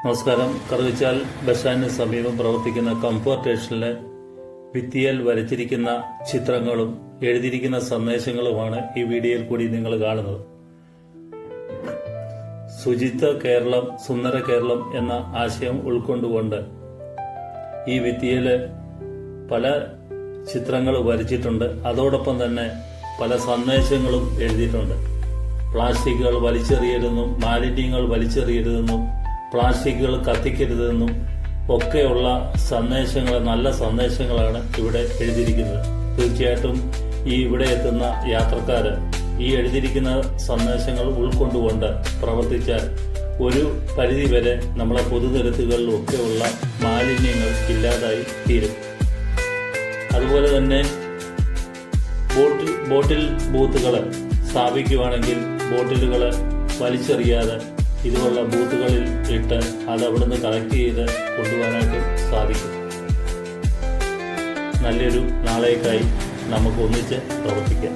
നമസ്കാരം. കറുകച്ചാൽ ബസ് സ്റ്റാൻഡിന് സമീപം പ്രവർത്തിക്കുന്ന കംഫർട്ട് സ്റ്റേഷനിലെ ഭിത്തിയിൽ വരച്ചിരിക്കുന്ന ചിത്രങ്ങളും എഴുതിയിരിക്കുന്ന സന്ദേശങ്ങളുമാണ് ഈ വീഡിയോയിൽ കൂടി നിങ്ങൾ കാണുന്നത്. ശുചിത്വ കേരളം, സുന്ദര കേരളം എന്ന ആശയം ഉൾക്കൊണ്ടുകൊണ്ട് ഈ ഭിത്തിയിൽ പല ചിത്രങ്ങൾ വരച്ചിട്ടുണ്ട്. അതോടൊപ്പം തന്നെ പല സന്ദേശങ്ങളും എഴുതിയിട്ടുണ്ട്. പ്ലാസ്റ്റിക്കുകൾ വലിച്ചെറിയരുതെന്നും മാലിന്യങ്ങൾ വലിച്ചെറിയരുതെന്നും പ്ലാസ്റ്റിക്കുകൾ കത്തിക്കരുതെന്നും ഒക്കെയുള്ള സന്ദേശങ്ങൾ, നല്ല സന്ദേശങ്ങളാണ് ഇവിടെ എഴുതിയിരിക്കുന്നത്. തീർച്ചയായിട്ടും ഈ ഇവിടെ എത്തുന്ന യാത്രക്കാർ ഈ എഴുതിയിരിക്കുന്ന സന്ദേശങ്ങൾ ഉൾക്കൊണ്ടുകൊണ്ട് പ്രവർത്തിച്ചാൽ ഒരു പരിധിവരെ നമ്മളെ പൊതുനിരത്തുകളിലും ഒക്കെയുള്ള മാലിന്യങ്ങൾ ഇല്ലാതായി തീരും. അതുപോലെ തന്നെ ബോട്ടിൽ ബൂത്തുകൾ സ്ഥാപിക്കുകയാണെങ്കിൽ ബോട്ടിലുകൾ വലിച്ചെറിയാതെ ഇതുപോലുള്ള ബൂത്തുകളിൽ ഇട്ട് അത് അവിടുന്ന് കളക്ട് ചെയ്ത് കൊണ്ടുപോകാനായിട്ട് സാധിക്കും. നല്ലൊരു നാളേക്കായി നമുക്ക് ഒന്നിച്ച് പ്രവർത്തിക്കാം.